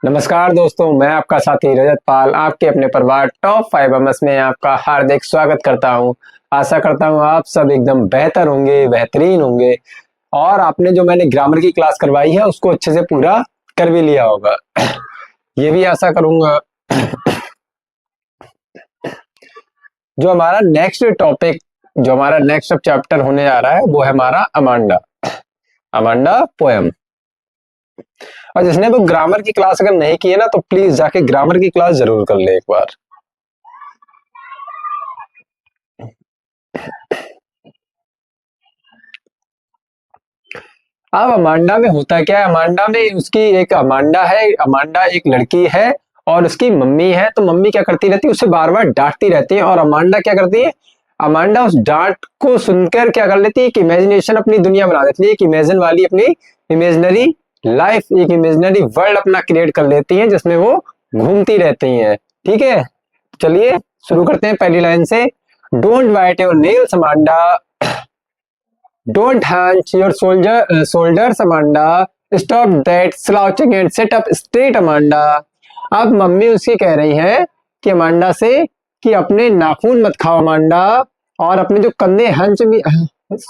नमस्कार दोस्तों, मैं आपका साथी रजत पाल आपके अपने परिवार टॉप 5 में आपका हार्दिक स्वागत करता हूं। आशा करता हूं आप सब एकदम बेहतर होंगे, बेहतरीन होंगे और आपने जो मैंने ग्रामर की क्लास करवाई है उसको अच्छे से पूरा कर भी लिया होगा। ये भी आशा करूंगा। जो हमारा नेक्स्ट टॉपिक, जो हमारा नेक्स्ट चैप्टर होने जा रहा है वो है हमारा अमांडा अमांडा पोएम। और जिसने वो ग्रामर की क्लास अगर नहीं की है ना तो प्लीज जाके ग्रामर की क्लास जरूर कर ले एक बार। अब अमांडा में होता क्या है, अमांडा में उसकी एक अमांडा है, अमांडा एक लड़की है और उसकी मम्मी है। तो मम्मी क्या करती रहती है, उसे बार बार डांटती रहती है और अमांडा क्या करती है, अमांडा उस डांट को सुनकर क्या कर लेती है कि इमेजिनेशन अपनी दुनिया बना देती है, एक इमेजिन वाली अपनी इमेजिनरी लाइफ, एक इमेजिनरी वर्ल्ड अपना क्रिएट कर लेती है जिसमें वो घूमती रहती हैं। ठीक है, चलिए शुरू करते हैं पहली लाइन से। Don't bite your nails Amanda, don't hunch your shoulders Amanda, stop that slouching and sit up straight Amanda. अब मम्मी उसकी कह रही है कि अमांडा से कि अपने नाखून मत खाओ अमांडा, और अपने जो कंधे हंच भी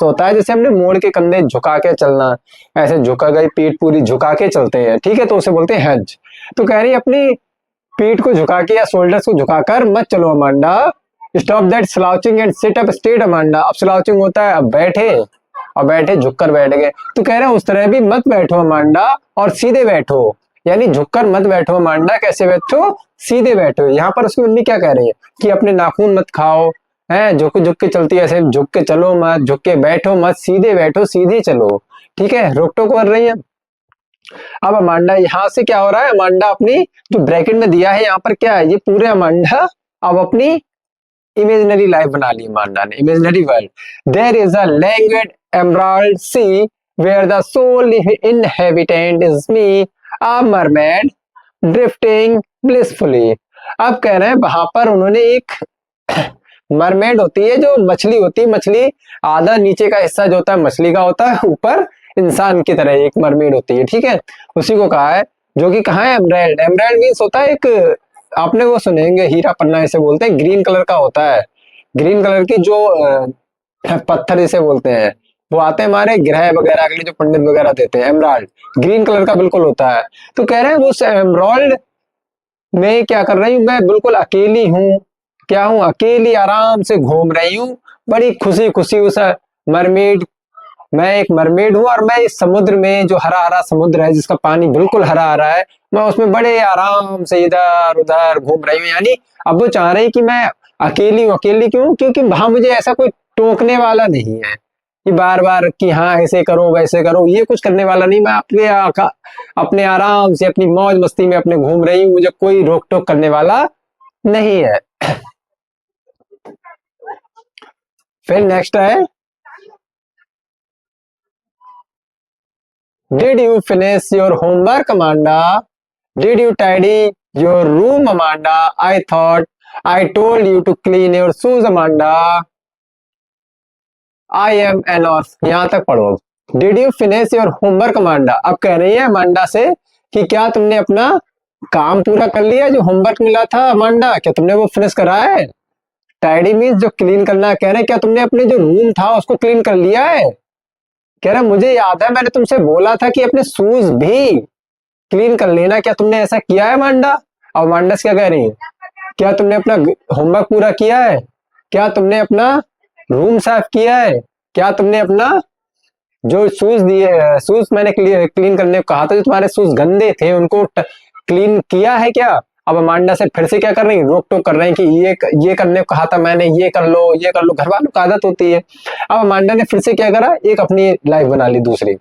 होता है जैसे हमने मोड़ के कंधे झुका के चलना, ऐसे झुका गई पीठ पूरी झुका के चलते हैं, ठीक है, तो उसे बोलते हैं हंच। तो कह रही है अपनी पीठ को झुका के या शोल्डर्स को झुकाकर मत चलो Amanda, stop that slouching and sit up straight Amanda. अब स्लाउचिंग होता है अब बैठे, और बैठे झुककर बैठ गए, तो कह रहे हैं उस तरह भी मत बैठो अमांडा और सीधे बैठो, यानी झुककर मत बैठो अमांडा, कैसे बैठो, सीधे बैठो। यहाँ पर उसकी मम्मी क्या कह रही है कि अपने नाखून मत खाओ, है झुक झुक के चलती है, ऐसे झुक के चलो मत, झुक के बैठो मत, सीधे बैठो सीधे चलो। ठीक है, रोक टोक कर रही है। अब अमांडा यहाँ से क्या हो रहा है, अमांडा अपनी जो ब्रैकेट में दिया है यहाँ पर क्या है, ये पूरे अमांडा अब अपनी इमेजिनरी लाइफ बना ली अमांडा ने, imaginary world. There is a language emerald sea where the sole inhabitant is me, a mermaid drifting blissfully. अब कह रहे हैं वहां पर उन्होंने एक मरमेड होती है, जो मछली होती है, मछली आधा नीचे का हिस्सा जो होता है मछली का होता है, ऊपर इंसान की तरह एक मरमेड होती है। ठीक है, उसी को कहा है, जो कि कहा है एमराल्ड, एमराल्ड मीन्स होता है एक, आपने वो सुनेंगे हीरा पन्ना इसे बोलते हैं, ग्रीन कलर का होता है, ग्रीन कलर की जो पत्थर इसे बोलते हैं, वो आते हैं हमारे ग्रह वगैरह के लिए जो पंडित वगैरह देते हैं, एमराल्ड ग्रीन कलर का बिल्कुल होता है। तो कह रहे हैं उस एमराल्ड में क्या कर रही हूँ, मैं बिल्कुल अकेली हूँ, क्या हूँ, अकेली आराम से घूम रही हूँ, बड़ी खुशी खुशी उस मरमेड, मैं एक मरमेड हूँ और मैं इस समुद्र में, जो हरा हरा समुद्र है जिसका पानी बिल्कुल हरा हरा है, मैं उसमें बड़े आराम से इधर उधर घूम रही हूँ। यानी अब वो चाह रही कि मैं अकेली हूँ, अकेली क्यों, क्योंकि वहां मुझे ऐसा कोई टोकने वाला नहीं है कि बार बार कि हाँ ऐसे करो वैसे करो, ये कुछ करने वाला नहीं, मैं अपने आराम से अपनी मौज मस्ती में अपने घूम रही हूँ, मुझे कोई रोक टोक करने वाला नहीं है। फिर नेक्स्ट है, did you finish your homework Amanda, did you tidy your room Amanda, I thought I told you to clean your shoes Amanda, I am an orphan. यहां तक पढ़ो। Did you finish your homework Amanda, अब कह रही है Amanda से कि क्या तुमने अपना काम पूरा कर लिया, जो होमवर्क मिला था अमांडा, क्या तुमने वो फिनिश करा है। टाइडी मीन्स जो क्लीन करना, कह रहे क्या तुमने अपने जो रूम था उसको क्लीन कर लिया है। कह रहा मुझे याद है मैंने तुमसे बोला था कि अपने शूज भी क्लीन कर लेना, क्या तुमने ऐसा किया है मांडा। अब मांडा क्या कह रही है, क्या तुमने अपना होमवर्क पूरा किया है, क्या तुमने अपना रूम साफ किया है, क्या तुमने अपना जो शूज दिए, शूज मैंने क्लीन करने को कहा था, जो तुम्हारे शूज गंदे थे उनको क्लीन किया है क्या। अब अमांडा से फिर से क्या कर रही है, रोक टोक कर रहे हैं कि ये करने को कहा था मैंने, ये कर लो ये कर लो, घर वालों की आदत होती है। अब अमांडा ने फिर से क्या करा, एक अपनी लाइफ बना ली दूसरी।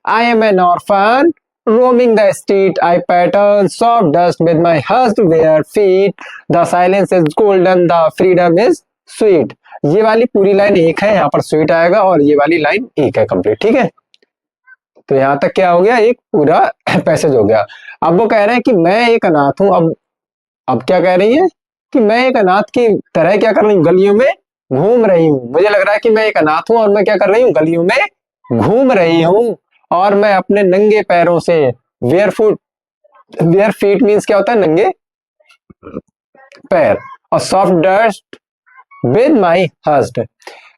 आई am N orphan roaming the street, I pattern soft dust with my hushed bare feet, the silence is golden, the freedom is sweet। ये वाली पूरी लाइन एक है, यहाँ पर स्वीट आएगा, और ये वाली लाइन एक है कंप्लीट। ठीक है, तो यहाँ तक क्या हो गया, एक पूरा पैसेज हो गया। अब वो कह रहे हैं कि मैं एक अनाथ हूं। अब क्या कह रही है कि मैं एक अनाथ की तरह क्या कर रही हूँ, गलियों में घूम रही हूँ। मुझे लग रहा है कि मैं एक अनाथ हूं और मैं क्या कर रही हूँ, गलियों में घूम रही हूँ, और मैं अपने नंगे पैरों से वेयरफुट वेयर फीट मीन्स क्या होता है, नंगे पैर, और सॉफ्ट डस्ट विद माई हस्ड।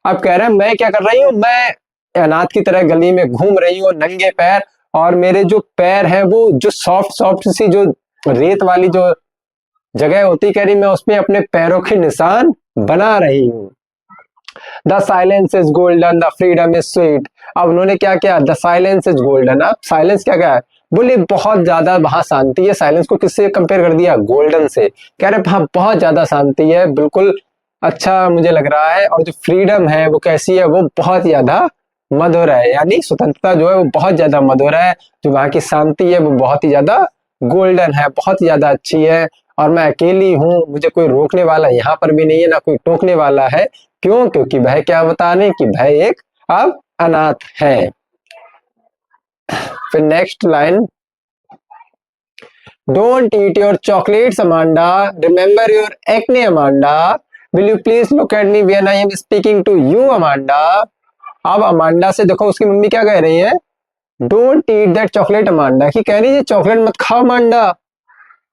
अब कह रहे हैं मैं क्या कर रही हूँ, मैं अनाथ की तरह गली में घूम रही हूँ नंगे पैर, और मेरे जो पैर हैं वो जो सॉफ्ट सॉफ्ट सी जो रेत वाली जो जगह होती, कह रही मैं उसमें अपने पैरों के निशान बना रही हूँ। The silence is golden, the freedom is sweet. अब उन्होंने क्या किया, द साइलेंस इज गोल्डन। अब साइलेंस क्या क्या है, बोले बहुत ज्यादा वहां शांति है। साइलेंस को किससे कंपेयर कर दिया, गोल्डन से। कह रहे हाँ बहुत ज्यादा शांति है, बिल्कुल अच्छा मुझे लग रहा है। और जो फ्रीडम है वो कैसी है, वो बहुत ज्यादा मधुर है, यानी स्वतंत्रता जो है वो बहुत ज्यादा मधुर है। जो वहां की शांति है वो बहुत ही ज्यादा गोल्डन है, बहुत ही ज्यादा अच्छी है। और मैं अकेली हूँ, मुझे कोई रोकने वाला यहाँ पर भी नहीं है, ना कोई टोकने वाला है। क्यों, क्योंकि वह क्या बताने कि वह एक अब अनाथ है। फिर next line, don't eat your chocolates Amanda, remember your acne Amanda, will you please look at me when I am speaking to you Amanda. अब अमांडा से देखो उसकी मम्मी क्या कह रही है, don't eat that chocolate Amanda, कि कह रही है चॉकलेट मत खाओ अमांडा।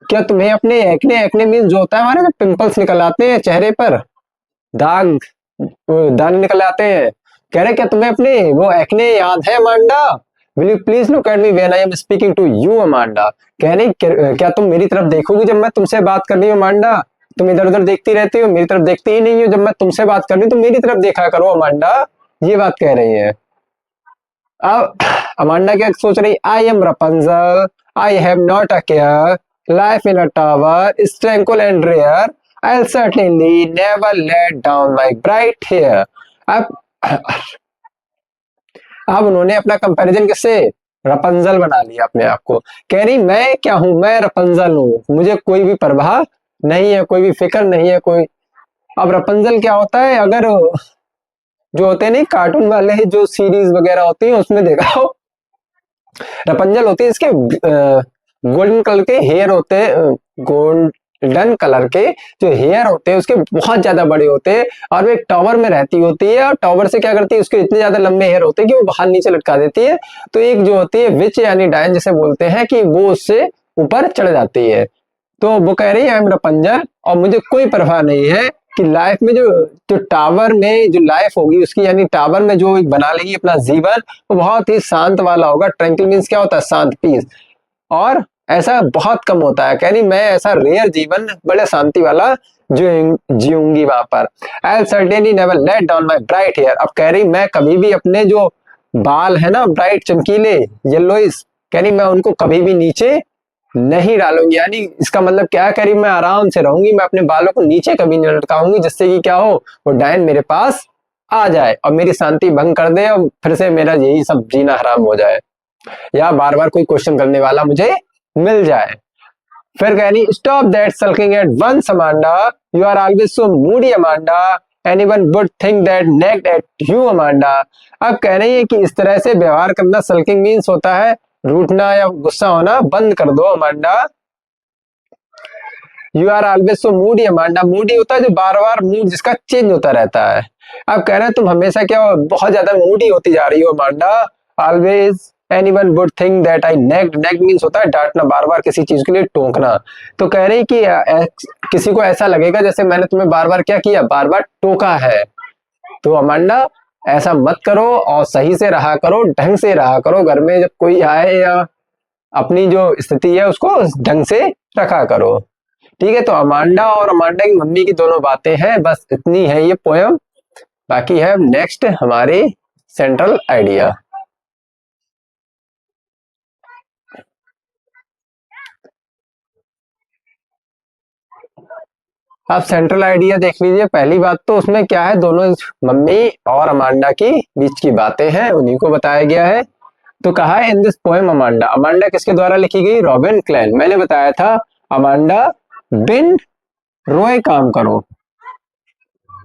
क्या तुम्हें अपने एक्ने, एक्ने मीन जो होता है हमारे जो पिंपल्स निकल आते हैं चेहरे पर, दाग दाने निकल आते हैं, कह रहे क्या तुम्हें अपने वो एक्ने याद है Amanda. Will you please look at me when I am speaking to you Amanda. कह रही क्या तुम मेरी तरफ देखोगी जब मैं तुमसे बात कर रही हूँ अमांडा। तुम इधर उधर देखती रहती हो, मेरी तरफ देखती ही नहीं हो। जब मैं तुमसे बात कर रही हूँ तो मेरी तरफ देखा करो अमांडा। ये बात कह रही है। अब अमांडा क्या सोच रही, I am Rapunzel, I have not a care, life in a tower is tranquil and rare, I'll certainly never let down my bright hair। अब उन्होंने अपना कंपैरिजन किससे, रपंजल बना लिया अपने आप को। कह रही मैं क्या हूं, मैं रपंजल हूं, मुझे कोई भी परवाह नहीं है, कोई भी फिक्र नहीं है कोई। अब रपंजल क्या होता है, अगर जो होते हैं नहीं कार्टून वाले जो सीरीज वगैरह होती है उसमें देखा हो, रपंजल होती है इसके गोल्डन कलर के हेयर होते हैं, गोल्डन कलर के जो हेयर होते हैं उसके बहुत ज्यादा बड़े होते हैं, और वो एक टावर में रहती होती है, और टावर से क्या करती है, उसके इतने ज्यादा लंबे हेयर होते हैं कि वो बाहर नीचे लटका देती है। तो एक जो होती है विच यानी डायन जिसे बोलते हैं, कि वो उससे ऊपर चढ़ जाती है। तो वो कह रही है आई एम रपंजल, और मुझे कोई परवाह नहीं है कि लाइफ में जो टावर में जो लाइफ होगी उसकी, यानी टावर में जो बना लेगी अपना जीवन, वो बहुत ही शांत वाला होगा। ट्रैंक्विल मींस क्या होता है, शांत, पीस। और ऐसा बहुत कम होता है, कह रही मैं ऐसा रेयर जीवन बड़े शांति वाला जीऊंगी वहां पर। I certainly never let down my bright hair. अब कह रही मैं कभी भी अपने जो बाल है ना ब्राइट चमकीले येलोइस, कह रही मैं उनको कभी भी नीचे नहीं डालूंगी। यानी इसका मतलब क्या, कह रही मैं आराम से रहूंगी, मैं अपने बालों को नीचे कभी नहीं लटकाऊंगी, जिससे कि क्या हो, वो डायन मेरे पास आ जाए और मेरी शांति भंग कर दे, और फिर से मेरा यही सब जीना हराम हो जाए, या बार बार कोई क्वेश्चन करने वाला मुझे मिल जाए। फिर कह रही stop that sulking at once Amanda, you are always so moody Amanda, anyone would think that nagged at you Amanda. अब कह रही है कि इस तरह से व्यवहार करना, सल्किंग मीन्स होता है रूठना या गुस्सा होना, बंद कर दो Amanda. You are always so moody Amanda, moody होता है जो बार बार मूड जिसका चेंज होता रहता है। अब कह रहे हैं तुम हमेशा क्या बहुत ज्यादा मूडी होती जा रही हो Amanda. Always anyone would think that I nagged, nagged means होता है डांटना, बार बार किसी चीज के लिए टोकना। तो कह रही कि किसी को ऐसा लगेगा जैसे मैंने तुम्हें बार बार क्या किया, बार बार टोका है। तो अमांडा ऐसा मत करो, और सही से रहा करो, ढंग से रहा करो, घर में जब कोई आए या अपनी जो स्थिति है उसको ढंग से रखा करो। ठीक है, तो अमांडा और अमांडा की मम्मी की दोनों बातें हैं, बस इतनी है ये पोयम। बाकी है नेक्स्ट हमारे सेंट्रल आइडिया। अब सेंट्रल आइडिया देख लीजिए। पहली बात तो उसमें क्या है, दोनों मम्मी और अमांडा की बीच की बातें हैं, उन्हीं को बताया गया है। तो कहा है in this poem Amanda, Amanda किसके द्वारा लिखी गई, रॉबिन क्लैन। मैंने बताया था अमांडा बिन रोए काम करो,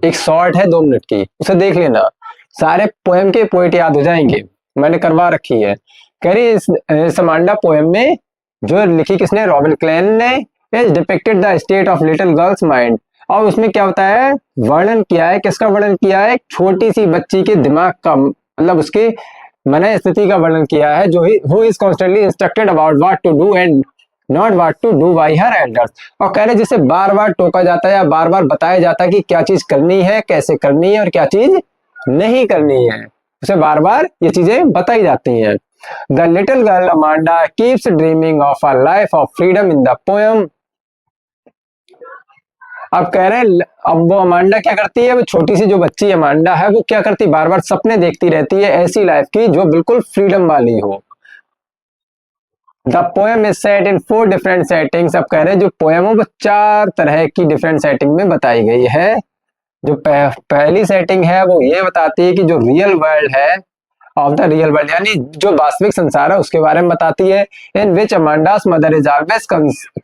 एक शॉर्ट है 2 मिनट की, उसे देख लेना, सारे पोएम के पोइट याद हो जाएंगे, मैंने करवा रखी है। कह रही इस अमांडा पोएम में जो लिखी किसने, रॉबिन क्लैन ने, is depicted the state of little girls mind. और उसमें क्या होता है, वर्णन किया है, किसका वर्णन किया है, छोटी सी बच्ची के दिमाग का, मतलब उसके मन स्थिति का वर्णन किया है, जो ही who is constantly instructed about what to do and not what to do by her elders. और कह रहे जिसे बार बार टोका जाता है या बार बार बताया जाता है कि क्या चीज करनी है, कैसे करनी है और क्या चीज नहीं करनी है, उसे बार बार ये चीजें बताई जाती हैं। The little girl Amanda keeps dreaming of a life of freedom in the poem. अब कह रहे हैं अब वो अमांडा क्या करती है, वो छोटी सी जो बच्ची अमांडा है वो क्या करती है, बार बार सपने देखती रहती है ऐसी लाइफ की जो बिल्कुल फ्रीडम वाली हो। The poem is set in 4 different settings. अब कह रहे हैं जो पोएम है वो 4 तरह की डिफरेंट सेटिंग में बताई गई है। जो पहली सेटिंग है वो ये बताती है कि जो रियल वर्ल्ड है, ऑफ द रियल वर्ल्ड यानी जो वास्तविक संसार है उसके बारे में बताती है। In which Amanda's mother is always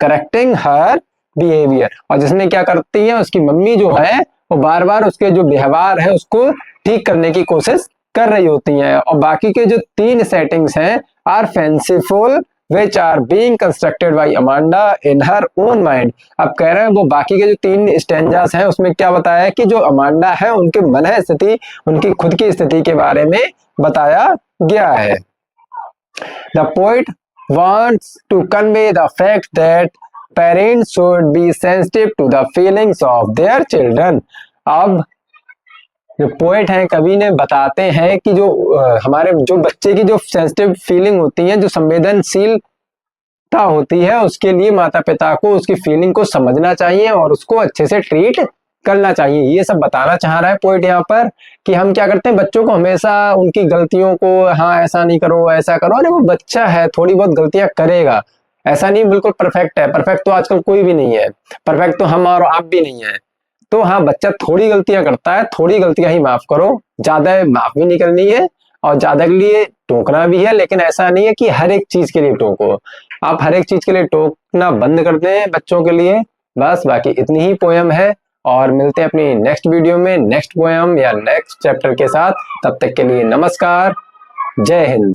correcting her behaviour, और जिसमें क्या करती है उसकी मम्मी जो है वो बार बार उसके जो व्यवहार है उसको ठीक करने की कोशिश कर रही होती हैं। और बाकी के जो 3 सेटिंग्स हैं are fanciful which are being constructed by Amanda in her own mind। अब कह रहे हैं वो बाकी के जो 3 स्टेंजास हैं उसमें क्या बताया है कि जो अमांडा है उनके मन स्थिति, उनकी खुद की स्थिति के बारे में बताया गया है। The poet wants to convey the fact that parents should be sensitive to the feelings of their children। अब जो पोएट हैं कवि ने बताते हैं कि जो हमारे जो बच्चे की जो सेंसिटिव फीलिंग होती है, जो संवेदनशीलता होती है, उसके लिए माता पिता को उसकी फीलिंग को समझना चाहिए और उसको अच्छे से ट्रीट करना चाहिए। ये सब बताना चाह रहा है पोएट यहाँ पर कि हम क्या करते हैं बच्चों को हमेशा उनकी गलतियों को, हाँ ऐसा नहीं करो ऐसा करो, अरे वो बच्चा है थोड़ी बहुत गलतियां करेगा, ऐसा नहीं बिल्कुल परफेक्ट है। परफेक्ट तो आजकल कोई भी नहीं है, परफेक्ट तो हम और आप भी नहीं है। तो हाँ बच्चा थोड़ी गलतियां करता है, थोड़ी गलतियां ही माफ करो, ज्यादा माफ भी नहीं करनी है और ज्यादा के लिए टोकना भी है, लेकिन ऐसा नहीं है कि हर एक चीज के लिए टोको। आप हर एक चीज के लिए टोकना बंद कर दें बच्चों के लिए। बस बाकी इतनी ही पोएम है और मिलते हैं अपनी नेक्स्ट वीडियो में नेक्स्ट पोएम या नेक्स्ट चैप्टर के साथ। तब तक के लिए नमस्कार, जय हिंद।